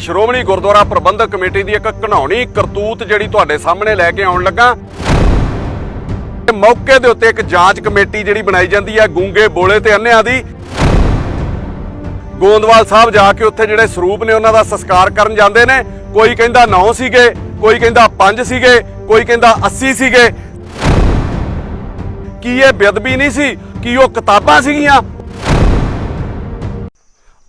ਸ਼੍ਰੋਮਣੀ ਗੁਰਦੁਆਰਾ ਪ੍ਰਬੰਧਕ committee ਦੀ ਇੱਕ ਘਿਨਾਉਣੀ ਕਰਤੂਤ ਜਿਹੜੀ ਤੁਹਾਡੇ ਸਾਹਮਣੇ ਲੈ ਕੇ ਆਉਣ ਲੱਗਾ। ਮੌਕੇ ਦੇ ਉੱਤੇ ਇੱਕ ਜਾਂਚ ਕਮੇਟੀ ਜਿਹੜੀ ਬਣਾਈ ਜਾਂਦੀ ਹੈ ਗੂੰਗੇ ਬੋਲੇ ਤੇ ਅੰਨਿਆਂ ਦੀ। ਗੋਂਦਵਾਲ ਸਾਹਿਬ ਜਾ ਕੇ ਉੱਥੇ ਜਿਹੜੇ ਸਰੂਪ ਨੇ ਉਹਨਾਂ ਦਾ ਸੰਸਕਾਰ ਕਰਨ ਜਾਂਦੇ ਨੇ। ਕੋਈ ਕਹਿੰਦਾ 9 ਸੀਗੇ, ਕੋਈ ਕਹਿੰਦਾ 5 ਸੀਗੇ, ਕੋਈ ਕਹਿੰਦਾ 80 ਸੀਗੇ। ਕੀ ਇਹ ਬੇਅਦਬੀ ਨਹੀਂ ਸੀ? ਕੀ ਉਹ ਕਿਤਾਬਾਂ ਸੀਗੀਆਂ?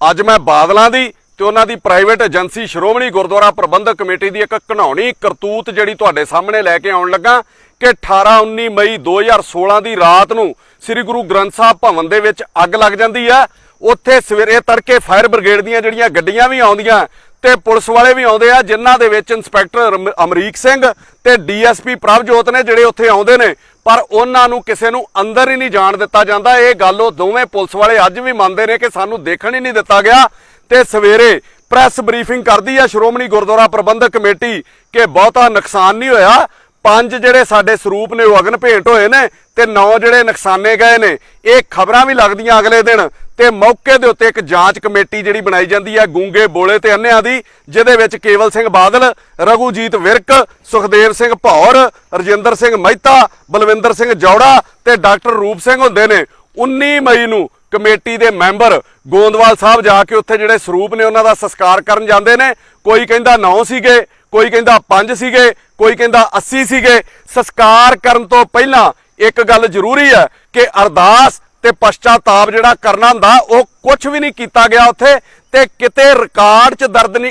ਅੱਜ ਮੈਂ ਬਾਦਲਾਂ ਦੀ ਤੇ ਉਹਨਾਂ ਦੀ ਪ੍ਰਾਈਵੇਟ ਏਜੰਸੀ ਸ਼੍ਰੋਮਣੀ ਗੁਰਦੁਆਰਾ ਪ੍ਰਬੰਧਕ ਕਮੇਟੀ ਦੀ ਇੱਕ ਘਿਨਾਉਣੀ ਕਰਤੂਤ ਜਿਹੜੀ ਤੁਹਾਡੇ ਸਾਹਮਣੇ ਲੈ ਕੇ ਆਉਣ ਲੱਗਾ ਕਿ 18-19 ਮਈ 2016 ਦੀ ਰਾਤ ਨੂੰ ਸ੍ਰੀ ਗੁਰੂ ਗ੍ਰੰਥ ਸਾਹਿਬ ਭਵਨ ਦੇ ਵਿੱਚ ਅੱਗ ਲੱਗ ਜਾਂਦੀ ਹੈ। ਉੱਥੇ ਸਵੇਰੇ ਤੜਕੇ ਫਾਇਰ ਬ੍ਰਿਗੇਡ ਦੀਆਂ ਜਿਹੜੀਆਂ ਗੱਡੀਆਂ ਵੀ ਆਉਂਦੀਆਂ ਤੇ ਪੁਲਿਸ ਵਾਲੇ ਵੀ ਆਉਂਦੇ ਆ, ਜਿਨ੍ਹਾਂ ਦੇ ਵਿੱਚ ਇੰਸਪੈਕਟਰ ਅਮਰੀਕ ਸਿੰਘ ਤੇ ਡੀਐਸਪੀ ਪ੍ਰਭਜੋਤ ਨੇ ਜਿਹੜੇ ਉੱਥੇ ਆਉਂਦੇ ਨੇ, ਪਰ ਉਹਨਾਂ ਨੂੰ ਕਿਸੇ ਨੂੰ ਅੰਦਰ ਹੀ ਨਹੀਂ ਜਾਣ ਦਿੱਤਾ ਜਾਂਦਾ। ਇਹ ਗੱਲ ਉਹ ਦੋਵੇਂ ਪੁਲਿਸ ਵਾਲੇ ਅੱਜ ਵੀ ਮੰਨਦੇ ਨੇ ਕਿ ਸਾਨੂੰ ਦੇਖਣ ਹੀ ਨਹੀਂ ਦਿੱਤਾ ਗਿਆ। ਤੇ ਸਵੇਰੇ ਪ੍ਰੈਸ ਬਰੀਫਿੰਗ ਕਰਦੀ ਹੈ ਸ਼੍ਰੋਮਣੀ ਗੁਰਦੁਆਰਾ ਪ੍ਰਬੰਧਕ ਕਮੇਟੀ ਕਿ ਬਹੁਤਾ ਨੁਕਸਾਨ ਨਹੀਂ ਹੋਇਆ। 5 ਜਿਹੜੇ ਸਾਡੇ ਸਰੂਪ ਨੇ ਉਹ ਅਗਨ ਭੇਟ ਹੋਏ ਨੇ ਤੇ 9 ਜਿਹੜੇ ਨੁਕਸਾਨੇ ਗਏ ਨੇ। ਇਹ ਖਬਰਾਂ ਵੀ ਲੱਗਦੀਆਂ ਅਗਲੇ ਦਿਨ ਤੇ ਮੌਕੇ ਦੇ ਉੱਤੇ ਇੱਕ ਜਾਂਚ ਕਮੇਟੀ ਜਿਹੜੀ ਬਣਾਈ ਜਾਂਦੀ ਹੈ ਗੂੰਗੇ ਬੋਲੇ ਤੇ ਅੰਨਿਆਂ ਦੀ, ਜਿਹਦੇ ਵਿੱਚ ਕੇਵਲ ਸਿੰਘ ਬਾਦਲ, ਰਘੂਜੀਤ ਵਿਰਕ, ਸੁਖਦੇਵ ਸਿੰਘ ਭੌਰ, ਰਜਿੰਦਰ ਸਿੰਘ ਮਹਿਤਾ, ਬਲਵਿੰਦਰ ਸਿੰਘ ਜੌੜਾ ਤੇ ਡਾਕਟਰ ਰੂਪ ਸਿੰਘ ਹੁੰਦੇ ਨੇ। 19 ਮਈ ਨੂੰ ਕਮੇਟੀ ਦੇ ਮੈਂਬਰ ਗੋਂਦਵਾਲ ਸਾਹਿਬ ਜਾ ਕੇ ਉੱਥੇ ਜਿਹੜੇ ਸਰੂਪ ਨੇ ਉਹਨਾਂ ਦਾ ਸੰਸਕਾਰ ਕਰਨ ਜਾਂਦੇ ਨੇ। ਕੋਈ ਕਹਿੰਦਾ 9 ਸੀਗੇ, ਕੋਈ ਕਹਿੰਦਾ 5 ਸੀਗੇ, ਕੋਈ ਕਹਿੰਦਾ 80 ਸੀਗੇ। ਸੰਸਕਾਰ ਕਰਨ ਤੋਂ ਪਹਿਲਾਂ ਇੱਕ ਗੱਲ ਜ਼ਰੂਰੀ ਹੈ ਕਿ ਅਰਦਾਸ ਤੇ ਪਛਤਾਤਾਪ ਜਿਹੜਾ ਕਰਨਾ ਹੁੰਦਾ ਉਹ ਕੁਝ ਵੀ ਨਹੀਂ ਕੀਤਾ ਗਿਆ ਉੱਥੇ, ਤੇ ਕਿਤੇ ਰਿਕਾਰਡ 'ਚ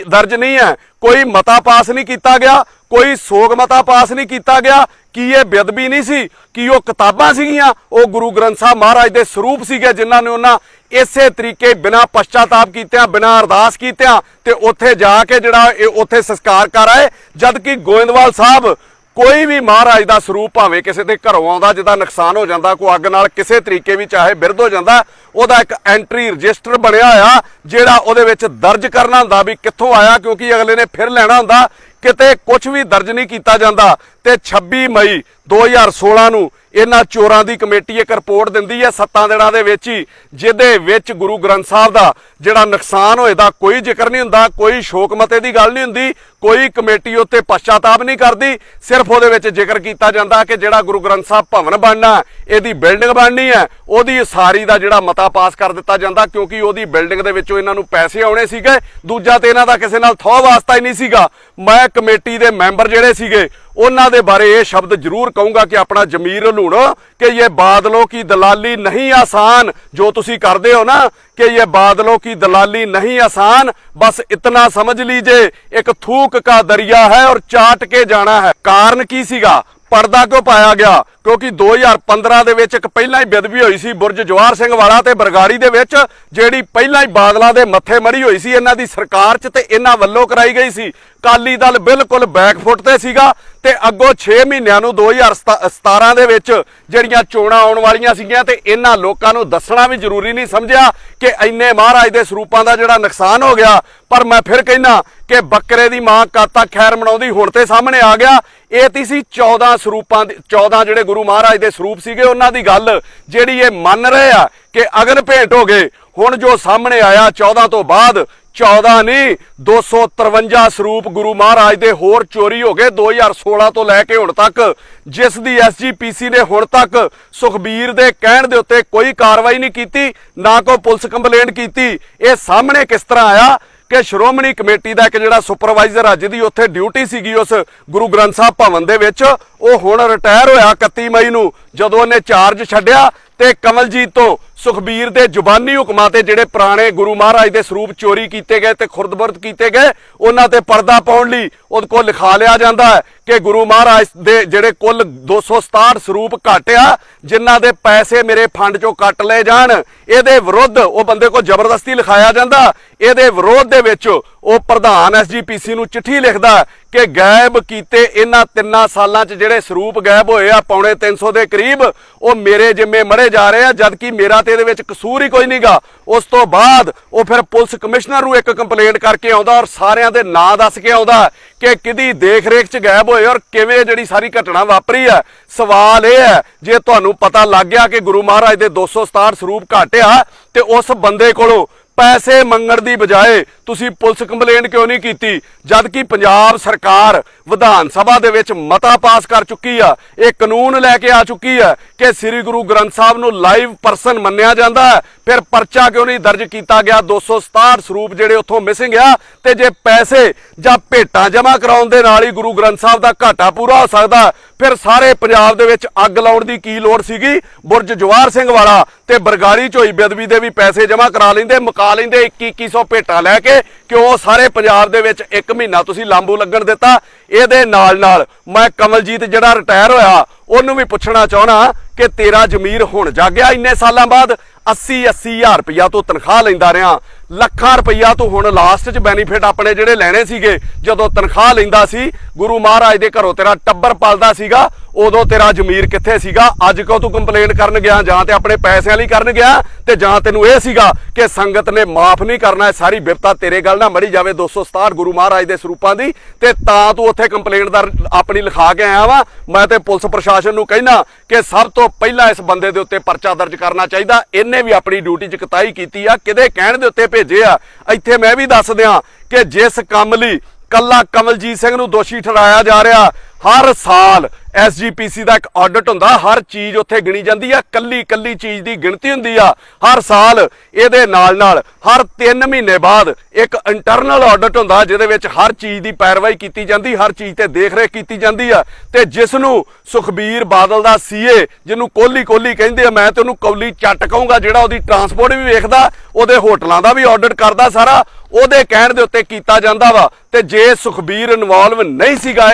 ਦਰਜ ਨਹੀਂ ਹੈ। ਕੋਈ ਮਤਾ ਪਾਸ ਨਹੀਂ ਕੀਤਾ ਗਿਆ, ਕੋਈ ਸੋਗ ਮਤਾ ਪਾਸ ਨਹੀਂ ਕੀਤਾ ਗਿਆ। ਕੀ ਇਹ ਬੇਅਦਬੀ ਨਹੀਂ ਸੀ? ਕੀ ਉਹ ਕਿਤਾਬਾਂ ਸੀਗੀਆਂ? ਉਹ ਗੁਰੂ ਗ੍ਰੰਥ ਸਾਹਿਬ ਮਹਾਰਾਜ ਦੇ ਸਰੂਪ ਸੀਗੇ ਜਿਨ੍ਹਾਂ ਨੇ ਉਹਨਾਂ ਇਸੇ ਤਰੀਕੇ ਬਿਨਾਂ ਪਛਤਾਤਾਪ ਕੀਤਿਆਂ, ਬਿਨਾਂ ਅਰਦਾਸ ਕੀਤਿਆਂ ਤੇ ਉੱਥੇ ਜਾ ਕੇ ਜਿਹੜਾ ਉੱਥੇ ਸੰਸਕਾਰ ਕਰ ਆਏ। ਜਦ ਕਿ ਗੋਇੰਦਵਾਲ ਸਾਹਿਬ ਕੋਈ ਵੀ ਮਹਾਰਾਜ ਦਾ ਸਰੂਪ ਭਾਵੇਂ ਕਿਸੇ ਦੇ ਘਰੋਂ ਆਉਂਦਾ, ਜਿਹਦਾ ਨੁਕਸਾਨ ਹੋ ਜਾਂਦਾ, ਕੋਈ ਅੱਗ ਨਾਲ ਕਿਸੇ ਤਰੀਕੇ ਵੀ ਚਾਹੇ ਬਿਰਧ ਹੋ ਜਾਂਦਾ, ਉਹਦਾ ਇੱਕ ਐਂਟਰੀ ਰਜਿਸਟਰ ਬਣਿਆ ਹੋਇਆ ਜਿਹੜਾ ਉਹਦੇ ਵਿੱਚ ਦਰਜ ਕਰਨਾ ਹੁੰਦਾ ਵੀ ਕਿੱਥੋਂ ਆਇਆ, ਕਿਉਂਕਿ ਅਗਲੇ ਨੇ ਫਿਰ ਲੈਣਾ ਹੁੰਦਾ। ਕਿਤੇ ਕੁਝ ਵੀ ਦਰਜ ਨਹੀਂ ਕੀਤਾ ਜਾਂਦਾ। ਤੇ 26 ਮਈ 2016 ਨੂੰ ਇਹਨਾਂ ਚੋਰਾਂ ਦੀ ਕਮੇਟੀ ਇੱਕ ਰਿਪੋਰਟ ਦਿੰਦੀ ਹੈ 7 ਦਿਨਾਂ ਦੇ ਵਿੱਚ ਹੀ, ਜਿਹਦੇ ਵਿੱਚ ਗੁਰੂ ਗ੍ਰੰਥ ਸਾਹਿਬ ਦਾ ਜਿਹੜਾ ਨੁਕਸਾਨ ਹੋਏ ਦਾ ਕੋਈ ਜ਼ਿਕਰ ਨਹੀਂ ਹੁੰਦਾ, ਕੋਈ ਸ਼ੋਕ ਮਤੇ ਦੀ ਗੱਲ ਨਹੀਂ ਹੁੰਦੀ, ਕੋਈ ਕਮੇਟੀ ਉੱਤੇ ਪਛਤਾਤਾਪ ਨਹੀਂ ਕਰਦੀ। ਸਿਰਫ ਉਹਦੇ ਵਿੱਚ ਜ਼ਿਕਰ ਕੀਤਾ ਜਾਂਦਾ ਕਿ ਜਿਹੜਾ ਗੁਰੂ ਗ੍ਰੰਥ ਸਾਹਿਬ ਭਵਨ ਬਣਨਾ, ਇਹਦੀ ਬਿਲਡਿੰਗ ਬਣਨੀ ਹੈ, ਉਹਦੀ ਉਸਾਰੀ ਦਾ ਜਿਹੜਾ ਮਤਾ ਪਾਸ ਕਰ ਦਿੱਤਾ ਜਾਂਦਾ, ਕਿਉਂਕਿ ਉਹਦੀ ਬਿਲਡਿੰਗ ਦੇ ਵਿੱਚੋਂ ਇਹਨਾਂ ਨੂੰ ਪੈਸੇ ਆਉਣੇ ਸੀਗੇ। ਦੂਜਾ ਤੇ ਇਹਨਾਂ ਦਾ ਕਿਸੇ ਨਾਲ ਥੋਹ ਵਾਸਤਾ ਹੀ ਨਹੀਂ ਸੀਗਾ। ਮੈਂ ਕਮੇਟੀ ਦੇ ਮੈਂਬਰ ਜਿਹੜੇ ਸੀਗੇ ਉਹਨਾਂ ਦੇ ਬਾਰੇ ਇਹ ਸ਼ਬਦ ਜ਼ਰੂਰ ਕਹੂੰਗਾ ਕਿ ਆਪਣਾ ਜ਼ਮੀਰ ਹਲੂਣੋ ਕਿ ਇਹ ਬਾਦਲੋं की दलाली नहीं आसान, जो तुसी करते हो ना कि ये बादलों की दलाली नहीं आसान, बस इतना समझ लीजिए एक थूक का दरिया है और चाट के जाना है। कारण की सीगा? पर्दा क्यों पाया गया? क्योंकि 2015 ਦੇ ਵਿੱਚ ਇੱਕ ਪਹਿਲਾਂ ਹੀ ਬੇਅਦਬੀ ਹੋਈ ਸੀ ਬੁਰਜ ਜਵਾਹਰ ਸਿੰਘ ਵਾਲਾ ਤੇ ਬਰਗਾੜੀ ਦੇ ਵਿੱਚ, ਜਿਹੜੀ ਪਹਿਲਾਂ ਹੀ ਬਾਦਲਾਂ ਦੇ ਮੱਥੇ ਮੜੀ ਹੋਈ ਸੀ ਇਹਨਾਂ ਦੀ ਸਰਕਾਰ 'ਚ ਤੇ ਇਹਨਾਂ ਵੱਲੋਂ ਕਰਾਈ ਗਈ ਸੀ। ਅਕਾਲੀ ਦਲ ਬਿਲਕੁਲ ਬੈਕਫੁੱਟ ਤੇ ਸੀਗਾ ਤੇ ਅੱਗੋਂ 6 ਮਹੀਨਿਆਂ ਨੂੰ 2017 ਦੇ ਵਿੱਚ ਜਿਹੜੀਆਂ ਚੋਣਾਂ ਆਉਣ ਵਾਲੀਆਂ ਸੀਗੀਆਂ ਤੇ ਇਹਨਾਂ ਲੋਕਾਂ ਨੂੰ ਦੱਸਣਾ ਵੀ ਜ਼ਰੂਰੀ ਨਹੀਂ ਸਮਝਿਆ ਕਿ ਇੰਨੇ ਮਹਾਰਾਜ ਦੇ ਸਰੂਪਾਂ ਦਾ ਜਿਹੜਾ ਨੁਕਸਾਨ ਹੋ ਗਿਆ। ਪਰ ਮੈਂ ਫਿਰ ਕਹਿਣਾ ਕਿ ਬੱਕਰੇ ਦੀ ਮਾਂ ਕਦ ਤੱਕ ਖੈਰ ਮਨਾਉਂਦੀ, ਹੁਣ ਤੇ ਸਾਹਮਣੇ ਆ ਗਿਆ। ਇਹ ਤੀ ਸੀ 14 ਸਰੂਪਾਂ ਦੇ 14 ਜਿਹੜੇ ਗੁਰੂ ਮਹਾਰਾਜ ਦੇ ਸਰੂਪ ਸੀਗੇ ਉਹਨਾਂ ਦੀ ਗੱਲ, ਜਿਹੜੀ ਇਹ ਮੰਨ ਰਹੇ ਆ ਕਿ ਅਗਨ ਭੇਟ ਹੋ ਗਏ। ਹੁਣ ਜੋ ਸਾਹਮਣੇ ਆਇਆ 14 ਤੋਂ ਬਾਅਦ 14 ਨਹੀਂ 253 ਸਰੂਪ ਗੁਰੂ ਮਹਾਰਾਜ ਦੇ ਹੋਰ ਚੋਰੀ ਹੋ ਗਏ 2016 ਤੋਂ ਲੈ ਕੇ ਹੁਣ ਤੱਕ, ਜਿਸ ਦੀ ਐਸਜੀਪੀਸੀ ਨੇ ਹੁਣ ਤੱਕ ਸੁਖਬੀਰ ਦੇ ਕਹਿਣ ਦੇ ਉੱਤੇ ਕੋਈ ਕਾਰਵਾਈ ਨਹੀਂ ਕੀਤੀ, ਨਾ ਕੋਈ ਪੁਲਿਸ ਕੰਪਲੇਂਟ ਕੀਤੀ। ਇਹ ਸਾਹਮਣੇ ਕਿਸ ਤਰ੍ਹਾਂ ਆਇਆ ਕਿ ਸ਼੍ਰੋਮਣੀ ਕਮੇਟੀ ਦਾ ਇੱਕ ਜਿਹੜਾ ਸੁਪਰਵਾਈਜ਼ਰ ਆ ਜਿਹਦੀ ਉੱਥੇ ਡਿਊਟੀ ਸੀਗੀ ਉਸ ਗੁਰੂ ਗ੍ਰੰਥ ਸਾਹਿਬ ਭਵਨ ਦੇ ਵਿੱਚ, ਉਹ ਹੁਣ ਰਿਟਾਇਰ ਹੋਇਆ 31 ਮਈ ਨੂੰ ਜਦੋਂ ਉਹਨੇ ਚਾਰਜ ਛੱਡਿਆ ਤੇ ਕਮਲਜੀਤ ਤੋਂ ਸੁਖਬੀਰ ਦੇ ਜ਼ੁਬਾਨੀ ਹੁਕਮਾਂ ਤੇ ਜਿਹੜੇ ਪੁਰਾਣੇ ਗੁਰੂ ਮਹਾਰਾਜ ਦੇ ਸਰੂਪ ਚੋਰੀ ਕੀਤੇ ਗਏ ਤੇ ਖੁਰਦਬੁਰਦ ਕੀਤੇ ਗਏ ਉਹਨਾਂ ਤੇ ਪਰਦਾ ਪਾਉਣ ਲਈ ਉਹਦੇ ਕੋਲ ਲਿਖਾ ਲਿਆ ਜਾਂਦਾ ਹੈ ਕਿ ਗੁਰੂ ਮਹਾਰਾਜ ਦੇ ਜਿਹੜੇ ਕੁੱਲ 267 ਸਰੂਪ ਘੱਟ ਆ ਜਿਨ੍ਹਾਂ ਦੇ ਪੈਸੇ ਮੇਰੇ ਫੰਡ ਚੋਂ ਕੱਟ ਲਏ ਜਾਣ। ਇਹਦੇ ਵਿਰੁੱਧ ਉਹ ਬੰਦੇ ਕੋਲ ਜ਼ਬਰਦਸਤੀ ਲਿਖਾਇਆ ਜਾਂਦਾ। ਇਹਦੇ ਵਿਰੋਧ ਦੇ ਵਿੱਚ ਉਹ ਪ੍ਰਧਾਨ ਐਸਜੀਪੀਸੀ ਨੂੰ ਚਿੱਠੀ ਲਿਖਦਾ ਕਿ ਗਾਇਬ ਕੀਤੇ ਇਹਨਾਂ 3 ਸਾਲਾਂ 'ਚ ਜਿਹੜੇ ਸਰੂਪ ਗਾਇਬ ਹੋਏ ਆ ਪੌਣੇ 300 ਦੇ ਕਰੀਬ, ਉਹ ਮੇਰੇ ਜਿੰਮੇ ਮੜੇ ਜਾ ਰਹੇ ਆ, ਜਦਕਿ ਮੇਰਾ ਤੇ ਇਹਦੇ ਵਿੱਚ ਕਸੂਰ ਹੀ ਕੋਈ ਨਹੀਂਗਾ। ਉਸ ਤੋਂ ਬਾਅਦ ਉਹ ਫਿਰ ਪੁਲਿਸ ਕਮਿਸ਼ਨਰ ਨੂੰ ਇੱਕ ਕੰਪਲੇਂਟ ਕਰਕੇ ਆਉਂਦਾ ਔਰ ਸਾਰਿਆਂ ਦੇ ਨਾਂ ਦੱਸ ਕੇ ਆਉਂਦਾ ਕਿ ਕਿਹਦੀ ਦੇਖ ਰੇਖ 'ਚ ਗਾਇਬ ਹੋਏ ਔਰ ਕਿਵੇਂ ਜਿਹੜੀ ਸਾਰੀ ਘਟਨਾ ਵਾਪਰੀ ਹੈ। ਸਵਾਲ ਇਹ ਹੈ ਜੇ ਤੁਹਾਨੂੰ ਪਤਾ ਲੱਗ ਗਿਆ ਕਿ ਗੁਰੂ ਮਹਾਰਾਜ ਦੇ 267 ਸਰੂਪ ਘੱਟ ਆ ਤੇ ਉਸ ਬੰਦੇ ਕੋਲੋਂ ਪੈਸੇ ਮੰਗਣ ਦੀ ਬਜਾਏ ਤੁਸੀਂ ਪੁਲਿਸ ਕੰਪਲੇਂਟ ਕਿਉਂ ਨਹੀਂ ਕੀਤੀ, ਜਦ ਕਿ ਪੰਜਾਬ ਸਰਕਾਰ ਵਿਧਾਨ ਸਭਾ ਦੇ ਵਿੱਚ ਮਤਾ ਪਾਸ ਕਰ ਚੁੱਕੀ ਆ, ਇਹ ਕਾਨੂੰਨ ਲੈ ਕੇ ਆ ਚੁੱਕੀ ਹੈ ਕਿ ਸ੍ਰੀ ਗੁਰੂ ਗ੍ਰੰਥ ਸਾਹਿਬ ਨੂੰ ਲਾਈਵ ਪਰਸਨ ਮੰਨਿਆ ਜਾਂਦਾ ਹੈ। ਫਿਰ ਪਰਚਾ ਕਿਉਂ ਨਹੀਂ ਦਰਜ ਕੀਤਾ ਗਿਆ? 267 ਸਰੂਪ ਜਿਹੜੇ ਉੱਥੋਂ ਮਿਸਿੰਗ ਆ, ਤੇ ਜੇ ਪੈਸੇ ਜਾਂ ਭੇਟਾਂ ਜਮ੍ਹਾਂ ਕਰਾਉਣ ਦੇ ਨਾਲ ਹੀ ਗੁਰੂ ਗ੍ਰੰਥ ਸਾਹਿਬ ਦਾ ਘਾਟਾ ਪੂਰਾ ਹੋ ਸਕਦਾ, ਫਿਰ ਸਾਰੇ ਪੰਜਾਬ ਦੇ ਵਿੱਚ ਅੱਗ ਲਾਉਣ ਦੀ ਕੀ ਲੋੜ ਸੀਗੀ? ਬੁਰਜ ਜਵਾਹਰ ਸਿੰਘ ਵਾਲਾ ਤੇ ਬਰਗਾੜੀ ਚ ਹੋਈ ਬੇਅਦਬੀ ਦੇ ਵੀ ਪੈਸੇ ਜਮ੍ਹਾਂ ਕਰਾ ਲੈਂਦੇ, ਮੁਕਾ ਲੈਂਦੇ 2100 ਭੇਟਾਂ ਲੈ ਕੇ, ਕਿਉਂ ਸਾਰੇ ਪੰਜਾਬ ਦੇ ਵਿੱਚ 1 ਮਹੀਨਾ ਤੁਸੀਂ ਲਾਂਬੂ ਲੱਗਣ ਦਿੱਤਾ? ਇਹਦੇ ਨਾਲ ਮੈਂ ਕਮਲਜੀਤ ਜਿਹੜਾ ਰਿਟਾਇਰ ਹੋਇਆ ਉਹਨੂੰ ਵੀ ਪੁੱਛਣਾ ਚਾਹਣਾ ਕਿ ਤੇਰਾ ਜ਼ਮੀਰ ਹੁਣ ਜਾਗਿਆ? ਇੰਨੇ ਸਾਲਾਂ ਬਾਅਦ 80 ਹਜ਼ਾਰ ਰੁਪਈਆ ਤੋਂ ਤਨਖਾਹ ਲੈਂਦਾ ਰਿਹਾ, ਲੱਖਾਂ ਰੁਪਈਆ ਤੋਂ ਹੁਣ ਲਾਸਟ 'ਚ ਬੈਨੀਫਿਟ ਆਪਣੇ ਜਿਹੜੇ ਲੈਣੇ ਸੀਗੇ, ਜਦੋਂ ਤਨਖਾਹ ਲੈਂਦਾ ਸੀ ਗੁਰੂ ਮਹਾਰਾਜ ਦੇ ਘਰੋਂ ਤੇਰਾ ਟੱਬਰ ਪਲਦਾ ਸੀਗਾ, ਉਦੋਂ ਤੇਰਾ ਜ਼ਮੀਰ ਕਿੱਥੇ ਸੀਗਾ? ਅੱਜ ਕਿਉਂ ਤੂੰ ਕੰਪਲੇਂਟ ਕਰਨ ਗਿਆ? ਜਾਂ ਤੇ ਆਪਣੇ ਪੈਸਿਆਂ ਲਈ ਕਰਨ ਗਿਆ, ਤੇ ਜਾਂ ਤੈਨੂੰ ਇਹ ਸੀਗਾ ਕਿ ਸੰਗਤ ਨੇ ਮਾਫ ਨਹੀਂ ਕਰਨਾ, ਸਾਰੀ ਬਿਪਤਾ ਤੇਰੇ ਗੱਲ ਨਾ ਮੜੀ ਜਾਵੇ 267 ਗੁਰੂ ਮਹਾਰਾਜ ਦੇ ਸਰੂਪਾਂ ਦੀ, ਤੇ ਤਾਂ ਤੂੰ ਉੱਥੇ ਕੰਪਲੇਂਟ ਦਾ ਆਪਣੀ ਲਿਖਾ ਕੇ ਆਇਆ ਵਾ। ਮੈਂ ਤੇ ਪੁਲਿਸ ਪ੍ਰਸ਼ਾਸਨ ਨੂੰ ਕਹਿਣਾ ਕਿ ਸਭ ਤੋਂ ਪਹਿਲਾਂ ਇਸ ਬੰਦੇ ਦੇ ਉੱਤੇ ਪਰਚਾ ਦਰਜ ਕਰਨਾ ਚਾਹੀਦਾ। ਇਹਨੇ ਵੀ ਆਪਣੀ ਡਿਊਟੀ 'ਚ ਕੁਤਾਹੀ ਕੀਤੀ ਆ, ਕਿਹਦੇ ਕਹਿਣ ਦੇ ਉੱਤੇ ਭੇਜੇ ਆ। ਇੱਥੇ ਮੈਂ ਵੀ ਦੱਸ ਦਿਆਂ ਕਿ ਜਿਸ ਕੰਮ ਲਈ ਕੱਲਾ ਕਮਲਜੀਤ ਸਿੰਘ ਨੂੰ ਦੋਸ਼ੀ ਠਹਿਰਾਇਆ ਜਾ ਰਿਹਾ, ਹਰ ਸਾਲ SGPC ਦਾ ਇੱਕ ਆਡਿਟ ਹੁੰਦਾ, ਹਰ ਚੀਜ਼ ਉੱਥੇ ਗਿਣੀ ਜਾਂਦੀ ਆ, ਕੱਲੀ ਚੀਜ਼ ਦੀ ਗਿਣਤੀ ਹੁੰਦੀ ਆ ਹਰ ਸਾਲ। ਇਹਦੇ ਨਾਲ ਹਰ 3 ਮਹੀਨੇ ਬਾਅਦ ਇੱਕ ਇੰਟਰਨਲ ਆਡਿਟ ਹੁੰਦਾ, ਜਿਹਦੇ ਵਿੱਚ ਹਰ ਚੀਜ਼ ਦੀ ਪੈਰਵਾਈ ਕੀਤੀ ਜਾਂਦੀ, ਹਰ ਚੀਜ਼ ਤੇ ਦੇਖ-ਰੇਖ ਕੀਤੀ ਜਾਂਦੀ ਆ। ਤੇ ਜਿਸ ਨੂੰ ਸੁਖਬੀਰ ਬਾਦਲ ਦਾ CA, ਜਿਹਨੂੰ ਕੋਹਲੀ ਕਹਿੰਦੇ ਆ, ਮੈਂ ਤੇ ਉਹਨੂੰ ਕੌਲੀ ਚੱਟ ਕਹੂੰਗਾ, ਜਿਹੜਾ ਉਹਦੀ ਟਰਾਂਸਪੋਰਟ ਵੀ ਵੇਖਦਾ, ਉਹਦੇ ਹੋਟਲਾਂ ਦਾ ਵੀ ਆਡਿਟ ਕਰਦਾ ਸਾਰਾ, ਉਹਦੇ ਕਹਿਣ ਦੇ ਉੱਤੇ ਕੀਤਾ ਜਾਂਦਾ ਵਾ। ਤੇ ਜੇ ਸੁਖਬੀਰ ਇਨਵੋਲਵ ਨਹੀਂ ਸੀਗਾ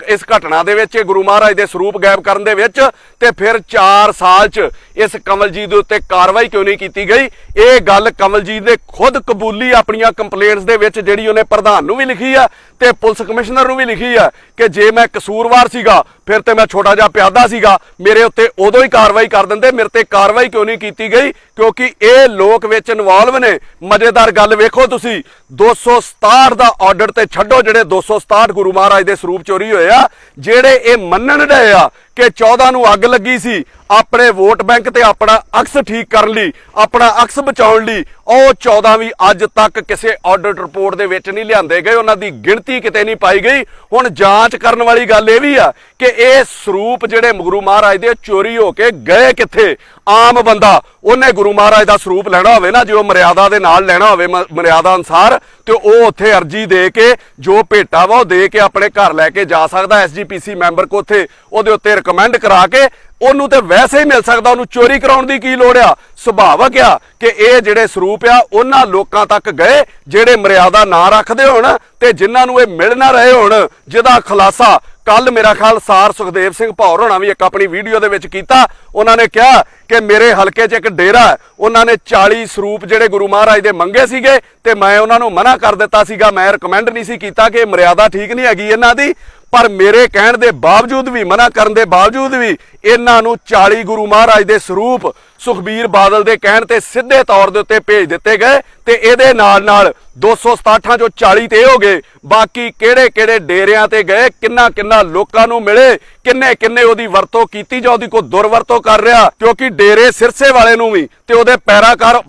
ਇਸ ਘਟਨਾ ਦੇ ਵਿੱਚ, ਗੁਰੂ ਮਹਾਰਾਜ ਦੇ ਸਰੂਪ ਗਾਇਬ ਕਰਨ ਦੇ ਵਿੱਚ, ਤੇ ਫਿਰ 4 ਸਾਲ 'ਚ ਇਸ ਕਮਲਜੀਤ ਦੇ ਉੱਤੇ ਕਾਰਵਾਈ ਕਿਉਂ ਨਹੀਂ ਕੀਤੀ ਗਈ? ਇਹ ਗੱਲ ਕਮਲਜੀਤ ਨੇ ਖੁਦ ਕਬੂਲੀ ਆਪਣੀਆਂ ਕੰਪਲੇਂਟਸ ਦੇ ਵਿੱਚ, ਜਿਹੜੀ ਉਹਨੇ ਪ੍ਰਧਾਨ ਨੂੰ ਵੀ ਲਿਖੀ ਆ ਤੇ ਪੁਲਿਸ ਕਮਿਸ਼ਨਰ ਨੂੰ ਵੀ ਲਿਖੀ ਆ, ਕਿ ਜੇ ਮੈਂ ਕਸੂਰਵਾਰ ਸੀਗਾ ਫਿਰ ਤੇ ਮੈਂ ਛੋਟਾ ਜਿਹਾ ਪਿਆਦਾ ਸੀਗਾ, ਮੇਰੇ ਉੱਤੇ ਉਦੋਂ ਹੀ ਕਾਰਵਾਈ ਕਰ ਦਿੰਦੇ, ਮੇਰੇ ਤੇ ਕਾਰਵਾਈ ਕਿਉਂ ਨਹੀਂ ਕੀਤੀ ਗਈ? ਕਿਉਂਕਿ ਇਹ ਲੋਕ ਵਿੱਚ ਇਨਵੋਲਵ ਨੇ। ਮਜ਼ੇਦਾਰ ਗੱਲ ਵੇਖੋ ਤੁਸੀਂ, 267 ਦਾ ਆਰਡਰ ਤੇ ਛੱਡੋ, ਜਿਹੜੇ 267 ਗੁਰੂ ਮਹਾਰਾਜ ਦੇ ਸਰੂਪ ਚੋਰੀ ਹੋਏ ਆ, ਜਿਹੜੇ ਇਹ ਮੰਨਣ ਡਏ ਆ ਕਿ 14 ਨੂੰ ਅੱਗ ਲੱਗੀ ਸੀ, ਆਪਣੇ ਵੋਟ ਬੈਂਕ ਤੇ ਆਪਣਾ ਅਕਸ ਠੀਕ ਕਰਨ ਲਈ, ਆਪਣਾ ਅਕਸ ਬਚਾਉਣ ਲਈ, ਉਹ 14 ਵੀ ਅੱਜ ਤੱਕ ਕਿਸੇ ਆਡਿਟ ਰਿਪੋਰਟ ਦੇ ਵਿੱਚ ਨਹੀਂ ਲਿਆਂਦੇ ਗਏ, ਉਹਨਾਂ ਦੀ ਗਿਣਤੀ ਕਿਤੇ ਨਹੀਂ ਪਾਈ ਗਈ। ਹੁਣ ਜਾਂਚ ਕਰਨ ਵਾਲੀ ਗੱਲ ਇਹ ਵੀ ਆ ਕਿ ਇਹ ਸਰੂਪ ਜਿਹੜੇ ਗੁਰੂ ਮਹਾਰਾਜ ਦੇ ਚੋਰੀ ਹੋ ਕੇ ਗਏ ਕਿੱਥੇ? ਆਮ ਬੰਦਾ ਉਹਨੇ ਗੁਰੂ ਮਹਾਰਾਜ ਦਾ ਸਰੂਪ ਲੈਣਾ ਹੋਵੇ ਨਾ, ਜੇ ਉਹ ਮਰਿਆਦਾ ਦੇ ਨਾਲ ਲੈਣਾ ਹੋਵੇ ਮਰਿਆਦਾ ਅਨੁਸਾਰ, ਤੇ ਉਹ ਉੱਥੇ ਅਰਜੀ ਦੇ ਕੇ ਜੋ ਭੇਟਾ ਵਾ ਉਹ ਦੇ ਕੇ ਆਪਣੇ ਘਰ ਲੈ ਕੇ ਜਾ ਸਕਦਾ। SGPC ਮੈਂਬਰ ਕੋ ਉੱਥੇ ਉਹਦੇ ਉੱਤੇ ਰਿਕਮੈਂਡ ਕਰਾ ਕੇ ਉਹਨੂੰ ਤੇ ਵੈਸੇ ਹੀ ਮਿਲ ਸਕਦਾ, ਉਹਨੂੰ ਚੋਰੀ ਕਰਾਉਣ ਦੀ ਕੀ ਲੋੜ ਆ? ਸੁਭਾਵਕ ਆ ਕਿ ਇਹ ਜਿਹੜੇ ਸਰੂਪ ਆ ਉਹਨਾਂ ਲੋਕਾਂ ਤੱਕ ਗਏ ਜਿਹੜੇ ਮਰਿਆਦਾ ਨਾ ਰੱਖਦੇ ਹੋਣ ਤੇ ਜਿਨ੍ਹਾਂ ਨੂੰ ਇਹ ਮਿਲ ਨਾ ਰਹੇ ਹੋਣ, ਜਿਹਦਾ ਖੁਲਾਸਾ ਕੱਲ ਮੇਰਾ ਖਿਆਲ ਸਾਰ ਸੁਖਦੇਵ ਸਿੰਘ ਭੌਰ ਹੋਣਾ ਵੀ ਇੱਕ ਆਪਣੀ ਵੀਡੀਓ ਦੇ ਵਿੱਚ ਕੀਤਾ। ਉਹਨਾਂ ਨੇ ਕਿਹਾ ਕਿ ਮੇਰੇ ਹਲਕੇ 'ਚ ਇੱਕ ਡੇਰਾ, ਉਹਨਾਂ ਨੇ 40 ਸਰੂਪ ਜਿਹੜੇ ਗੁਰੂ ਮਹਾਰਾਜ ਦੇ ਮੰਗੇ ਸੀਗੇ, ਤੇ ਮੈਂ ਉਹਨਾਂ ਨੂੰ ਮਨਾ ਕਰ ਦਿੱਤਾ ਸੀਗਾ, ਮੈਂ ਰਿਕਮੈਂਡ ਨਹੀਂ ਸੀ ਕੀਤਾ ਕਿ ਮਰਿਆਦਾ ਠੀਕ ਨਹੀਂ ਹੈਗੀ ਇਹਨਾਂ ਦੀ, ਪਰ ਮੇਰੇ ਕਹਿਣ ਦੇ ਬਾਵਜੂਦ ਵੀ, ਮਨਾ ਕਰਨ ਦੇ ਬਾਵਜੂਦ ਵੀ ਇਹਨਾਂ ਨੂੰ 40 ਗੁਰੂ ਮਹਾਰਾਜ ਦੇ ਸਰੂਪ ਸੁਖਬੀਰ ਬਾਦਲ ਦੇ ਕਹਿਣ ਤੇ ਸਿੱਧੇ ਤੌਰ ਦੇ ਉੱਤੇ ਭੇਜ ਦਿੱਤੇ ਗਏ। ਤੇ ਇਹਦੇ ਨਾਲ 267 ਚੋਂ 40 ਤੇ ਹੋ ਗਏ, ਬਾਕੀ ਕਿਹੜੇ ਡੇਰਿਆਂ ਤੇ ਗਏ, ਕਿੰਨਾ ਲੋਕਾਂ ਨੂੰ ਮਿਲੇ, ਕਿੰਨੇ ਉਹਦੀ ਵਰਤੋਂ ਕੀਤੀ ਜਾਂ ਉਹਦੀ ਕੋਈ ਦੁਰਵਰਤੋਂ ਕਰ ਰਿਹਾ। ਕਿਉਂਕਿ ਡੇਰੇ ਸਿਰਸੇ ਵਾਲੇ ਨੂੰ ਵੀ ਤੇ ਉਹਦੇ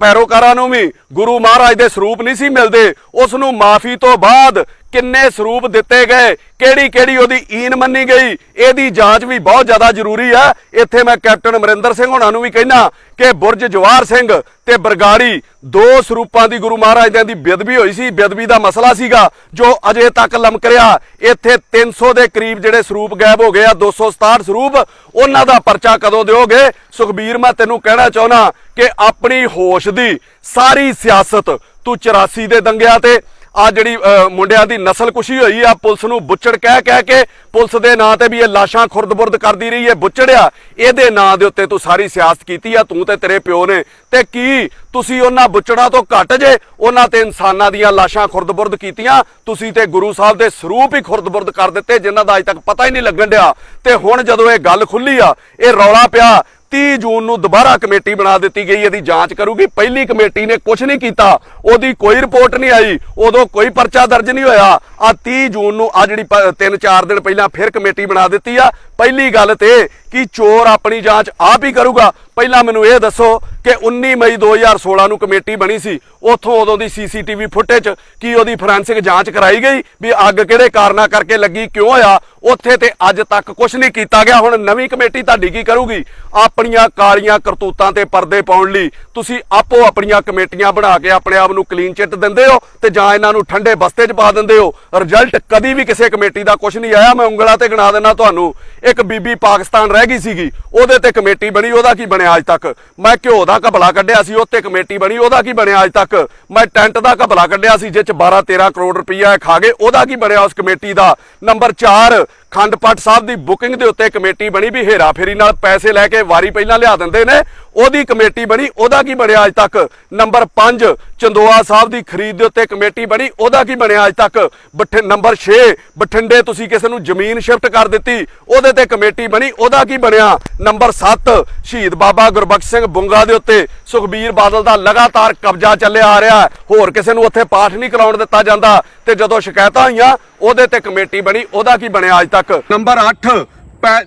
ਪੈਰੋਕਾਰਾਂ ਨੂੰ ਵੀ ਗੁਰੂ ਮਹਾਰਾਜ ਦੇ ਸਰੂਪ ਨਹੀਂ ਸੀ ਮਿਲਦੇ। ਉਸ ਨੂੰ ਮਾਫੀ ਤੋਂ ਬਾਅਦ ਕਿੰਨੇ ਸਰੂਪ ਦਿੱਤੇ ਗਏ, ਕਿਹੜੀ ਉਹਦੀ ਈਨ ਮੰਨੀ ਗਈ, ਇਹਦੀ ਜਾਂਚ ਵੀ ਬਹੁਤ ਜ਼ਿਆਦਾ ਜ਼ਰੂਰੀ ਆ। ਇੱਥੇ ਮੈਂ ਕੈਪਟਨ ਅਮਰਿੰਦਰ ਸਿੰਘ ਹੋਣਾ ਨੂੰ ਵੀ ਕਹਿਣਾ ਕਿ ਬੁਰਜ ਜਵਾਹਰ ਸਿੰਘ ਤੇ ਬਰਗਾੜੀ 2 ਸਰੂਪਾਂ ਦੀ ਗੁਰੂ ਮਹਾਰਾਜ ਦੀ ਬੇਅਦਬੀ ਹੋਈ ਸੀ, ਬੇਅਦਬੀ ਦਾ ਮਸਲਾ ਸੀਗਾ ਜੋ ਅਜੇ ਤੱਕ ਲਮਕ ਰਿਹਾ। ਇੱਥੇ 300 ਦੇ ਕਰੀਬ ਜਿਹੜੇ ਸਰੂਪ ਗਾਇਬ ਹੋ ਗਏ ਆ, 267 ਸਰੂਪ, ਉਹਨਾਂ ਦਾ ਪਰਚਾ ਕਦੋਂ ਦਿਓਗੇ? ਸੁਖਬੀਰ, ਮੈਂ ਤੈਨੂੰ ਕਹਿਣਾ ਚਾਹੁੰਦਾ ਕਿ ਆਪਣੀ ਹੋਸ਼ ਦੀ ਸਾਰੀ ਸਿਆਸਤ ਤੂੰ 84 ਦੇ ਦੰਗਿਆਂ ਤੇ ਆ ਜਿਹੜੀ ਮੁੰਡਿਆਂ ਦੀ ਨਸਲਕੁਸ਼ੀ ਹੋਈ ਆ, ਪੁਲਿਸ ਨੂੰ ਬੁੱਚੜ ਕਹਿ ਕੇ ਪੁਲਿਸ ਦੇ ਨਾਂ ਤੇ ਵੀ ਇਹ ਲਾਸ਼ਾਂ ਖੁਰਦ-ਬੁਰਦ ਕਰਦੀ ਰਹੀ ਹੈ, ਬੁੱਚੜਿਆ, ਇਹਦੇ ਨਾਂ ਦੇ ਉੱਤੇ ਤੂੰ ਸਾਰੀ ਸਿਆਸਤ ਕੀਤੀ ਆ, ਤੂੰ ਤੇ ਤੇਰੇ ਪਿਓ ਨੇ। ਤੇ ਕੀ ਤੁਸੀਂ ਉਹਨਾਂ ਬੁੱਚੜਾਂ ਤੋਂ ਘੱਟ ਜੇ? ਉਹਨਾਂ ਤੇ ਇਨਸਾਨਾਂ ਦੀਆਂ ਲਾਸ਼ਾਂ ਖੁਰਦ-ਬੁਰਦ ਕੀਤੀਆਂ, ਤੁਸੀਂ ਤੇ ਗੁਰੂ ਸਾਹਿਬ ਦੇ ਸਰੂਪ ਹੀ ਖੁਰਦ-ਬੁਰਦ ਕਰ ਦਿੱਤੇ, ਜਿਨ੍ਹਾਂ ਦਾ ਅਜੇ ਤੱਕ ਪਤਾ ਹੀ ਨਹੀਂ ਲੱਗਣ ਡਿਆ। ਤੇ ਹੁਣ ਜਦੋਂ ਇਹ ਗੱਲ ਖੁੱਲੀ ਆ, ਇਹ ਰੌਲਾ ਪਿਆ, 30 ਜੂਨ ਨੂੰ ਦੁਬਾਰਾ ਕਮੇਟੀ ਬਣਾ ਦਿੱਤੀ ਗਈ, ਇਹਦੀ ਜਾਂਚ ਕਰੂਗੀ। ਪਹਿਲੀ ਕਮੇਟੀ ਨੇ ਕੁਝ ਨਹੀਂ ਕੀਤਾ, ਉਹਦੀ ਕੋਈ ਰਿਪੋਰਟ ਨਹੀਂ ਆਈ, ਉਦੋਂ ਕੋਈ ਪਰਚਾ ਦਰਜ ਨਹੀਂ ਹੋਇਆ। ਆ 30 ਜੂਨ ਨੂੰ ਆ ਜਿਹੜੀ 3-4 ਦਿਨ ਪਹਿਲਾਂ ਫਿਰ ਕਮੇਟੀ ਬਣਾ ਦਿੱਤੀ ਆ। ਪਹਿਲੀ ਗੱਲ ਤੇ ਕਿ ਚੋਰ ਆਪਣੀ ਜਾਂਚ ਆਪ ਹੀ ਕਰੂਗਾ? ਪਹਿਲਾਂ ਮੈਨੂੰ ਇਹ ਦੱਸੋ ਕਿ 19 ਮਈ 2016 ਨੂੰ ਕਮੇਟੀ ਬਣੀ ਸੀ, ਉੱਥੋਂ ਉਦੋਂ ਦੀ ਸੀਸੀਟੀਵੀ ਫੁਟੇਜ ਕੀ ਉਹਦੀ ਫੋਰੈਂਸਿਕ ਜਾਂਚ ਕਰਾਈ ਗਈ ਵੀ ਅੱਗ ਕਿਹੜੇ ਕਾਰਨਾਂ ਕਰਕੇ ਲੱਗੀ, ਕਿਉਂ ਹੋਇਆ? ਉੱਥੇ ਤੇ ਅੱਜ ਤੱਕ ਕੁਝ ਨਹੀਂ ਕੀਤਾ ਗਿਆ। ਹੁਣ ਨਵੀਂ ਕਮੇਟੀ ਤੁਹਾਡੀ ਕੀ ਕਰੂਗੀ? ਆਪਣੀਆਂ ਕਾਲੀਆਂ ਕਰਤੂਤਾਂ ਤੇ ਪਰਦੇ ਪਾਉਣ ਲਈ ਤੁਸੀਂ ਆਪੋ ਆਪਣੀਆਂ ਕਮੇਟੀਆਂ ਬਣਾ ਕੇ ਆਪਣੇ ਆਪ ਨੂੰ ਕਲੀਨ ਚਿੱਟ ਦਿੰਦੇ ਹੋ ਤੇ ਜਾਂ ਇਹਨਾਂ ਨੂੰ ਠੰਡੇ ਬਸਤੇ 'ਚ ਪਾ ਦਿੰਦੇ ਹੋ। ਰਿਜ਼ਲਟ ਕਦੀ ਵੀ ਕਿਸੇ ਕਮੇਟੀ ਦਾ ਕੁਝ ਨਹੀਂ ਆਇਆ। ਮੈਂ ਉਂਗਲਾਂ ਤੇ ਗਿਣਾ ਦਿੰਦਾ ਤੁਹਾਨੂੰ। ਇੱਕ ਬੀਬੀ ਪਾਕਿਸਤਾਨ ਰਹਿ ਗਈ ਸੀਗੀ, ਉਹਦੇ ਤੇ ਕਮੇਟੀ ਬਣੀ, ਉਹਦਾ ਕੀ ਬਣਿਆ ਅੱਜ ਤੱਕ? ਮੈਂ ਘਿਓ ਦਾ ਘਪਲਾ ਕੱਢਿਆ ਸੀ, ਉੱਤੇ ਕਮੇਟੀ ਬਣੀ, ਉਹਦਾ ਕੀ ਬਣਿਆ ਅੱਜ ਤੱਕ? ਮੈਂ ਟੈਂਟ ਦਾ ਘਪਲਾ ਕੱਢਿਆ ਸੀ ਜਿਸ 'ਚ 12-13 ਕਰੋੜ ਰੁਪਈਆ ਖਾ ਗਏ, ਉਹਦਾ ਕੀ ਬਣਿਆ ਉਸ ਕਮੇਟੀ ਦਾ? ਨੰਬਰ 4, ਖੰਡ ਪਾਠ ਸਾਹਿਬ ਦੀ ਬੁਕਿੰਗ ਦੇ ਉੱਤੇ ਕਮੇਟੀ ਬਣੀ ਵੀ ਹੇਰਾ ਫੇਰੀ ਨਾਲ ਪੈਸੇ ਲੈ ਕੇ ਵਾਰੀ ਪਹਿਲਾਂ ਲਿਆ ਦਿੰਦੇ ਨੇ, ਉਹਦੀ ਕਮੇਟੀ ਬਣੀ, ਉਹਦਾ ਕੀ ਬਣਿਆ ਅੱਜ ਤੱਕ? ਨੰਬਰ 5, ਚੰਦੋਆ ਸਾਹਿਬ ਦੀ ਖਰੀਦ ਦੇ ਉੱਤੇ ਕਮੇਟੀ ਬਣੀ, ਉਹਦਾ ਕੀ ਬਣਿਆ ਅੱਜ ਤੱਕ? ਨੰਬਰ 6, ਬਠਿੰਡੇ ਤੁਸੀਂ ਕਿਸੇ ਨੂੰ ਜ਼ਮੀਨ ਸ਼ਿਫਟ ਕਰ ਦਿੱਤੀ, ਉਹਦੇ ਤੇ ਕਮੇਟੀ ਬਣੀ, ਉਹਦਾ ਕੀ ਬਣਿਆ? ਨੰਬਰ 7, ਸ਼ਹੀਦ ਬਾਬਾ ਗੁਰਬਖਸ਼ ਸਿੰਘ ਬੁੰਗਾ ਦੇ ਉੱਤੇ ਸੁਖਬੀਰ ਬਾਦਲ ਦਾ ਲਗਾਤਾਰ ਕਬਜ਼ਾ ਚੱਲਿਆ ਆ ਰਿਹਾ, ਹੋਰ ਕਿਸੇ ਨੂੰ ਉੱਥੇ ਪਾਠ ਨਹੀਂ ਕਰਾਉਣ ਦਿੱਤਾ ਜਾਂਦਾ ਤੇ ਜਦੋਂ ਸ਼ਿਕਾਇਤਾਂ ਹੋਈਆਂ ਉਹਦੇ ਤੇ ਕਮੇਟੀ ਬਣੀ, ਉਹਦਾ ਕੀ ਬਣਿਆ ਅੱਜ ਤੱਕ? ਨੰਬਰ 8,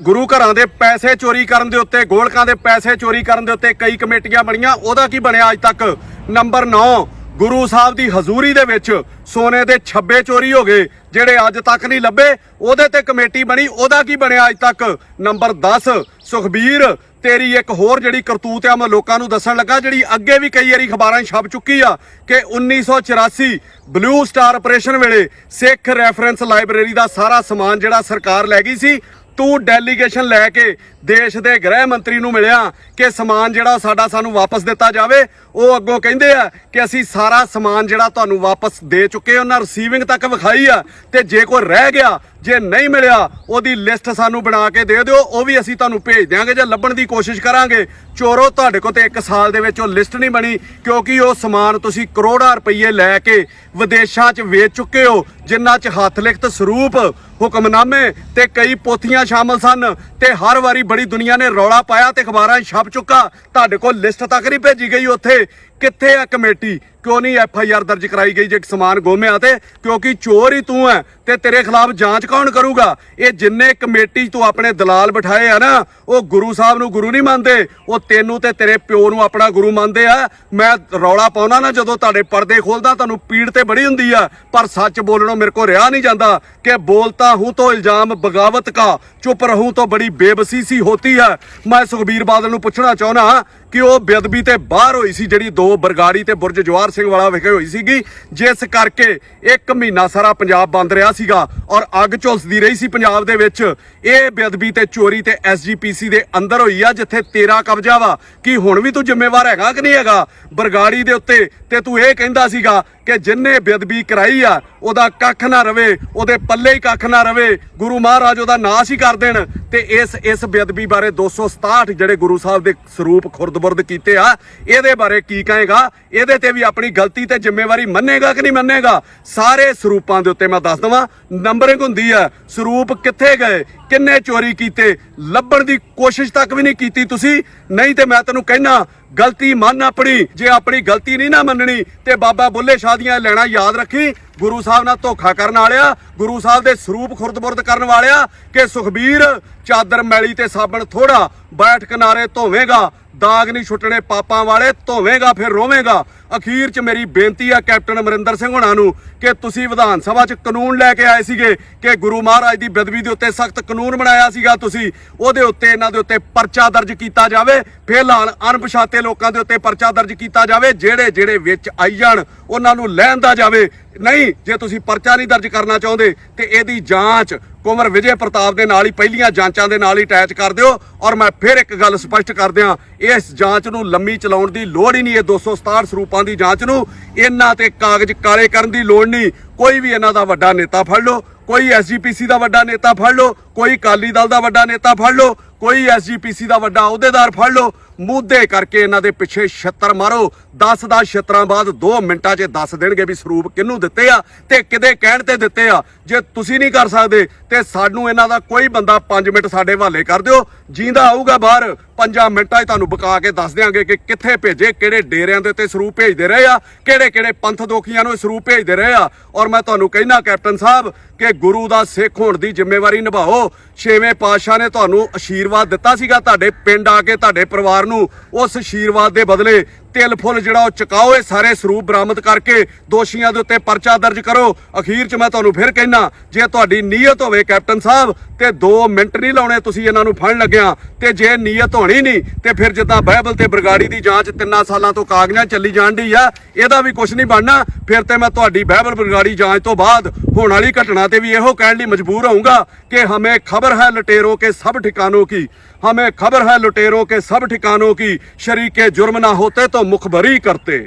ਗੁਰੂ ਘਰਾਂ ਦੇ ਪੈਸੇ ਚੋਰੀ ਕਰਨ ਦੇ ਉੱਤੇ, ਗੋਲਕਾਂ ਦੇ ਪੈਸੇ ਚੋਰੀ ਕਰਨ ਦੇ ਉੱਤੇ ਕਈ ਕਮੇਟੀਆਂ ਬਣੀਆਂ, ਉਹਦਾ ਕੀ ਬਣਿਆ ਅੱਜ ਤੱਕ? ਨੰਬਰ 9, ਗੁਰੂ ਸਾਹਿਬ ਦੀ ਹਜ਼ੂਰੀ ਦੇ ਵਿੱਚ ਸੋਨੇ ਦੇ ਛੱਬੇ ਚੋਰੀ ਹੋ ਗਏ ਜਿਹੜੇ ਅੱਜ ਤੱਕ ਨਹੀਂ ਲੱਭੇ, ਉਹਦੇ ਤੇ ਕਮੇਟੀ ਬਣੀ, ਉਹਦਾ ਕੀ ਬਣਿਆ ਅੱਜ ਤੱਕ? ਨੰਬਰ 10, ਸੁਖਬੀਰ ਤੇਰੀ ਇੱਕ ਹੋਰ ਜਿਹੜੀ ਕਰਤੂਤ ਆ ਮੈਂ ਲੋਕਾਂ ਨੂੰ ਦੱਸਣ ਲੱਗਾ, ਜਿਹੜੀ ਅੱਗੇ ਵੀ ਕਈ ਵਾਰੀ ਅਖਬਾਰਾਂ 'ਚ ਛਪ ਚੁੱਕੀ ਆ ਕਿ 1984 ਬਲੂ ਸਟਾਰ ਆਪਰੇਸ਼ਨ ਵੇਲੇ ਸਿੱਖ ਰੈਫਰੈਂਸ ਲਾਇਬ੍ਰੇਰੀ ਦਾ ਸਾਰਾ ਸਮਾਨ ਜਿਹੜਾ ਸਰਕਾਰ ਲੈ ਗਈ ਸੀ, ਤੂੰ ਡੈਲੀਗੇਸ਼ਨ ਲੈ ਕੇ ਦੇਸ਼ ਦੇ ਗ੍ਰਹਿ ਮੰਤਰੀ ਨੂੰ ਮਿਲਿਆ ਕਿ ਸਮਾਨ ਜਿਹੜਾ ਸਾਡਾ ਸਾਨੂੰ ਵਾਪਸ ਦਿੱਤਾ ਜਾਵੇ। ਉਹ ਅੱਗੋਂ ਕਹਿੰਦੇ ਆ ਕਿ ਅਸੀਂ ਸਾਰਾ ਸਮਾਨ ਜਿਹੜਾ ਤੁਹਾਨੂੰ ਵਾਪਸ ਦੇ ਚੁੱਕੇ, ਉਹਨਾਂ ਰਿਸੀਵਿੰਗ ਤੱਕ ਵਿਖਾਈ ਆ, ਤੇ ਜੇ ਕੋਈ ਰਹਿ ਗਿਆ, ਜੇ ਨਹੀਂ ਮਿਲਿਆ, ਉਹਦੀ ਲਿਸਟ ਸਾਨੂੰ ਬਣਾ ਕੇ ਦੇ ਦਿਓ, ਉਹ ਵੀ ਅਸੀਂ ਤੁਹਾਨੂੰ ਭੇਜ ਦਿਆਂਗੇ ਜਾਂ ਲੱਭਣ ਦੀ ਕੋਸ਼ਿਸ਼ ਕਰਾਂਗੇ। ਚੋਰੋ, ਤੁਹਾਡੇ ਕੋਲ ਤੇ 1 ਸਾਲ ਦੇ ਵਿੱਚ ਉਹ ਲਿਸਟ ਨਹੀਂ ਬਣੀ, ਕਿਉਂਕਿ ਉਹ ਸਮਾਨ ਤੁਸੀਂ ਕਰੋੜਾਂ ਰੁਪਏ ਲੈ ਕੇ ਵਿਦੇਸ਼ਾਂ 'ਚ ਵੇਚ ਚੁੱਕੇ ਹੋ, ਜਿਨ੍ਹਾਂ 'ਚ ਹੱਥ ਲਿਖਤ ਸਰੂਪ, ਹੁਕਮਨਾਮੇ ਤੇ ਕਈ ਪੋਥੀਆਂ ਸ਼ਾਮਲ ਸਨ, ਤੇ ਹਰ ਵਾਰੀ ਬੜੀ ਦੁਨੀਆ ਨੇ ਰੌਲਾ ਪਾਇਆ ਤੇ ਅਖਬਾਰਾਂ 'ਚ ਛਪ ਚੁੱਕਾ। ਤੁਹਾਡੇ ਕੋਲ ਲਿਸਟ ਤੱਕ ਨਹੀਂ ਭੇਜੀ ਗਈ। ਉੱਥੇ ਕਿੱਥੇ ਆ ਕਮੇਟੀ? ਕਿਉਂ ਨਹੀਂ FIR ਦਰਜ ਕਰਾਈ ਗਈ ਜੇ ਸਮਾਨ ਗੁੰਮਿਆ ਤੇ? ਕਿਉਂਕਿ ਚੋਰ ਹੀ ਤੂੰ ਹੈ ਤੇ ਤੇਰੇ ਖਿਲਾਫ ਜਾਂਚ ਕੌਣ ਕਰੂਗਾ? ਇਹ ਜਿੰਨੇ ਕਮੇਟੀ ਤੂੰ ਆਪਣੇ ਦਲਾਲ ਬਿਠਾਏ ਆ ਨਾ, ਉਹ ਗੁਰੂ ਸਾਹਿਬ ਨੂੰ ਗੁਰੂ ਨਹੀਂ ਮੰਨਦੇ, ਉਹ ਤੈਨੂੰ ਤੇ ਤੇਰੇ ਪਿਓ ਨੂੰ ਆਪਣਾ ਗੁਰੂ ਮੰਨਦੇ ਆ। ਮੈਂ ਰੌਲਾ ਪਾਉਣਾ ਨਾ ਜਦੋਂ ਤੁਹਾਡੇ ਪਰਦੇ ਖੋਲਦਾ, ਤੁਹਾਨੂੰ ਪੀੜ ਤੇ ਬੜੀ ਹੁੰਦੀ ਆ, ਪਰ ਸੱਚ ਬੋਲਣੋਂ ਮੇਰੇ ਕੋ ਰਿਹਾ ਨਹੀਂ ਜਾਂਦਾ ਕਿ ਬੋਲਤਾ ਹੂੰ तो इल्जाम बगावत का, चुप रहूं तो बड़ी बेबसी सी होती है। मैं सुखबीर बादल ਨੂੰ ਪੁੱਛਣਾ ਚਾਹੁੰਦਾ ਕਿ ਉਹ ਬੇਅਦਬੀ ਤੇ ਬਾਹਰ ਹੋਈ ਸੀ ਜਿਹੜੀ 2 ਬਰਗਾੜੀ ਤੇ ਬੁਰਜ ਜਵਾਹਰ ਸਿੰਘ ਵਾਲਾ ਵਿਖੇ ਹੋਈ ਸੀਗੀ, ਜਿਸ ਕਰਕੇ 1 ਮਹੀਨਾ ਸਾਰਾ ਪੰਜਾਬ ਬੰਦ ਰਿਹਾ ਸੀਗਾ ਔਰ ਅੱਗ ਝੁਲਸਦੀ ਰਹੀ ਸੀ ਪੰਜਾਬ ਦੇ ਵਿੱਚ। ਇਹ ਬੇਅਦਬੀ ਤੇ ਚੋਰੀ ਤੇ SGPC ਦੇ ਅੰਦਰ ਹੋਈ ਆ, ਜਿੱਥੇ ਤੇਰਾ ਕਬਜ਼ਾ ਵਾ। ਕੀ ਹੁਣ ਵੀ ਤੂੰ ਜ਼ਿੰਮੇਵਾਰ ਹੈਗਾ ਕਿ ਨਹੀਂ ਹੈਗਾ ਬਰਗਾੜੀ ਦੇ ਉੱਤੇ? ਤੇ ਤੂੰ ਇਹ ਕਹਿੰਦਾ ਸੀਗਾ ਕਿ ਜਿੰਨੇ ਬੇਅਦਬੀ ਕਰਾਈ ਆ ਉਹਦਾ ਕੱਖ ਨਾ ਰਵੇ, ਉਹਦੇ ਪੱਲੇ ਹੀ ਕੱਖ ਨਾ ਰਵੇ, ਗੁਰੂ ਮਹਾਰਾਜ ਉਹਦਾ ਨਾਸ਼ ਹੀ ਕਰ ਦੇਣ। ਤੇ ਇਸ ਬੇਅਦਬੀ ਬਾਰੇ 267 ਜਿਹੜੇ ਗੁਰੂ ਸਾਹਿਬ ਦੇ ਸਰੂਪ ਖੁਰਦ-ਬੁਰਦ ਕੀਤੇ ਆ, ਇਹਦੇ ਬਾਰੇ ਕੀ ਕਹੇਗਾ? ਇਹਦੇ ਤੇ ਵੀ ਆਪਣੀ ਗਲਤੀ ਤੇ ਜ਼ਿੰਮੇਵਾਰੀ ਮੰਨੇਗਾ ਕਿ ਨਹੀਂ ਮੰਨੇਗਾ? ਸਾਰੇ ਸਰੂਪਾਂ ਦੇ ਉੱਤੇ ਮੈਂ ਦੱਸ ਦਵਾਂ ਨੰਬਰਿੰਗ ਹੁੰਦੀ ਆ, ਸਰੂਪ ਕਿੱਥੇ ਗਏ, ਕਿੰਨੇ ਚੋਰੀ ਕੀਤੇ, ਲੱਭਣ ਦੀ ਕੋਸ਼ਿਸ਼ ਤੱਕ ਵੀ ਨਹੀਂ ਕੀਤੀ ਤੁਸੀਂ। ਨਹੀਂ ਤੇ ਮੈਂ ਤੈਨੂੰ ਕਹਿਣਾ ਗਲਤੀ ਮੰਨ ਆਪਣੀ। ਜੇ ਆਪਣੀ ਗਲਤੀ ਨਹੀਂ ਨਾ ਮੰਨਣੀ ਤੇ ਬਾਬਾ ਬੁੱਲੇ ਸ਼ਾਹ ਦੀਆਂ ਲੈਣਾ ਯਾਦ ਰੱਖੀ, ਗੁਰੂ ਸਾਹਿਬ ਨਾਲ ਧੋਖਾ ਕਰਨ ਵਾਲਿਆ, ਗੁਰੂ ਸਾਹਿਬ ਦੇ ਸਰੂਪ ਖੁਰਦ-ਬੁਰਦ ਕਰਨ ਵਾਲਿਆ, ਕਿ ਸੁਖਬੀਰ ਚਾਦਰ ਮੈਲੀ ਤੇ ਸਾਬਣ ਥੋੜਾ, ਬੈਠ ਕਿਨਾਰੇ ਧੋਵੇਂਗਾ, ਦਾਗ ਨਹੀਂ ਛੁੱਟਣੇ ਪਾਪਾਂ ਵਾਲੇ, ਧੋਵੇਂਗਾ ਫਿਰ ਰੋਵੇਂਗਾ। ਅਖੀਰ 'ਚ ਮੇਰੀ ਬੇਨਤੀ ਆ ਕੈਪਟਨ ਅਮਰਿੰਦਰ ਸਿੰਘ ਹੁਣਾਂ ਨੂੰ ਕਿ ਤੁਸੀਂ ਵਿਧਾਨ ਸਭਾ 'ਚ ਕਾਨੂੰਨ ਲੈ ਕੇ ਆਏ ਸੀਗੇ ਕਿ ਗੁਰੂ ਮਹਾਰਾਜ ਦੀ ਬੇਅਦਬੀ ਦੇ ਉੱਤੇ ਸਖਤ ਕਾਨੂੰਨ ਬਣਾਇਆ ਸੀਗਾ ਤੁਸੀਂ, ਉਹਦੇ ਉੱਤੇ ਇਹਨਾਂ ਦੇ ਉੱਤੇ ਪਰਚਾ ਦਰਜ ਕੀਤਾ ਜਾਵੇ। ਫਿਲਹਾਲ ਅਣਪਛਾਤੇ ਲੋਕਾਂ ਦੇ ਉੱਤੇ ਪਰਚਾ ਦਰਜ ਕੀਤਾ ਜਾਵੇ, ਜਿਹੜੇ ਵਿੱਚ ਆਈ ਜਾਣ ਉਹਨਾਂ ਨੂੰ ਲੈਂਦਾ ਜਾਵੇ। ਨਹੀਂ, ਜੇ ਤੁਸੀਂ ਪਰਚਾ ਨਹੀਂ ਦਰਜ ਕਰਨਾ ਚਾਹੁੰਦੇ ਤੇ ਇਹਦੀ ਜਾਂਚ ਕੁੰਵਰ ਵਿਜੇ ਪ੍ਰਤਾਪ ਦੇ ਨਾਲ ਹੀ, ਪਹਿਲੀਆਂ ਜਾਂਚਾਂ ਦੇ ਨਾਲ ਹੀ ਅਟੈਚ ਕਰ ਦਿਓ। ਔਰ ਮੈਂ ਫਿਰ ਇੱਕ ਗੱਲ ਸਪਸ਼ਟ ਕਰ ਦਿਆਂ, ਇਸ ਜਾਂਚ ਨੂੰ ਲੰਮੀ ਚਲਾਉਣ ਦੀ ਲੋੜ ਹੀ ਨਹੀਂ। ਇਹ 267 ਸਰੂਪਾਂ ਦੀ ਜਾਂਚ ਨੂੰ ਇਹਨਾਂ ਤੇ ਕਾਗਜ਼ ਕਾਲੇ ਕਰਨ ਦੀ ਲੋੜ ਨਹੀਂ। ਕੋਈ ਵੀ ਇਹਨਾਂ ਦਾ ਵੱਡਾ ਨੇਤਾ ਫੜ ਲਓ, ਕੋਈ SGPC ਦਾ ਵੱਡਾ ਨੇਤਾ ਫੜ ਲਓ, ਕੋਈ ਅਕਾਲੀ ਦਲ ਦਾ ਵੱਡਾ ਨੇਤਾ ਫੜ ਲਓ, ਕੋਈ SGPC ਦਾ ਵੱਡਾ ਅਹੁਦੇਦਾਰ ਫੜ ਲਓ, ਮੁੱਦੇ ਕਰਕੇ ਇਹਨਾਂ ਦੇ ਪਿੱਛੇ ਛਿੱਤਰ ਮਾਰੋ। 10 ਛਿੱਤਰਾਂ ਬਾਅਦ 2 ਮਿੰਟਾਂ 'ਚ ਦੱਸ ਦੇਣਗੇ ਵੀ ਸਰੂਪ ਕਿਹਨੂੰ ਦਿੱਤੇ ਆ ਤੇ ਕਿਹਦੇ ਕਹਿਣ ਤੇ ਦਿੱਤੇ ਆ। ਜੇ ਤੁਸੀਂ ਨਹੀਂ ਕਰ ਸਕਦੇ ਤੇ ਸਾਨੂੰ ਇਹਨਾਂ ਦਾ ਕੋਈ ਬੰਦਾ 5 ਮਿੰਟ ਸਾਡੇ ਹਵਾਲੇ ਕਰ ਦਿਓ, ਜਿੰਦਾ ਆਊਗਾ ਬਾਹਰ 5 ਮਿੰਟਾਂ 'ਚ ਤੁਹਾਨੂੰ ਬਕਾ ਕੇ ਦੱਸ ਦਿਆਂਗੇ ਕਿ ਕਿੱਥੇ ਭੇਜੇ, ਕਿਹੜੇ ਡੇਰਿਆਂ ਦੇ ਉੱਤੇ ਸਰੂਪ ਭੇਜਦੇ ਰਹੇ ਆ, ਕਿਹੜੇ ਪੰਥ ਦੋਖੀਆਂ ਨੂੰ ਸਰੂਪ ਭੇਜਦੇ ਰਹੇ ਆ। ਔਰ ਮੈਂ ਤੁਹਾਨੂੰ ਕਹਿਣਾ ਕੈਪਟਨ ਸਾਹਿਬ, ਕਿ ਗੁਰੂ ਦਾ ਸਿੱਖ ਹੋਣ ਦੀ ਜ਼ਿੰਮੇਵਾਰੀ ਨਿਭਾਓ। ਛੇਵੇਂ ਪਾਤਸ਼ਾਹ ਨੇ ਤੁਹਾਨੂੰ ਆਸ਼ੀਰਵਾਦ ਦਿੱਤਾ ਸੀਗਾ, ਤੁਹਾਡੇ ਪਿੰਡ ਆ ਕੇ ਤੁਹਾਡੇ ਪਰਿਵਾਰ ਨੂੰ ਉਸ ਆਸ਼ੀਰਵਾਦ ਦੇ ਬਦਲੇ ਤਿਲ ਫੁੱਲ ਜਿਹੜਾ ਉਹ ਚੁਕਾਓ। ਇਹ ਸਾਰੇ ਸਰੂਪ ਬਰਾਮਦ ਕਰਕੇ ਦੋਸ਼ੀਆਂ ਦੇ ਉੱਤੇ ਪਰਚਾ ਦਰਜ ਕਰੋ। ਅਖੀਰ 'ਚ ਮੈਂ ਤੁਹਾਨੂੰ ਫਿਰ ਕਹਿਣਾ, ਜੇ ਤੁਹਾਡੀ ਨੀਅਤ ਹੋਵੇ ਕੈਪਟਨ ਸਾਹਿਬ ਤੇ 2 ਮਿੰਟ ਨਹੀਂ ਲਾਉਣੇ ਤੁਸੀਂ ਇਹਨਾਂ ਨੂੰ ਫੜਨ ਲੱਗਿਆ, ਤੇ ਜੇ ਨੀਅਤ ਹੋਣੀ ਨਹੀਂ ਤੇ ਫਿਰ ਜਿੱਦਾਂ ਬਾਈਬਲ ਤੇ ਬਰਗਾੜੀ ਦੀ ਜਾਂਚ 3 ਸਾਲਾਂ ਤੋਂ ਕਾਗਜ਼ਾਂ ਚੱਲੀ ਜਾਂਦੀ ਆ, ਇਹਦਾ ਵੀ ਕੁਝ ਨਹੀਂ ਬਣਨਾ। ਫਿਰ ਤੇ ਮੈਂ ਤੁਹਾਡੀ ਬਾਈਬਲ ਬਰਗਾੜੀ ਜਾਂਚ ਤੋਂ ਬਾਅਦ ਹੋਣ ਵਾਲੀ ਘਟਨਾ ਤੇ ਵੀ ਇਹੋ ਕਹਿਣ ਲਈ ਮਜਬੂਰ ਹੋਊਂਗਾ ਕਿ ਹमें खबर है लुटेरों के सब ठिकानों की, हमें खबर है लुटेरों के सब ठिकानों की, शरीके जुर्म ना होते तो मुखबरी करते।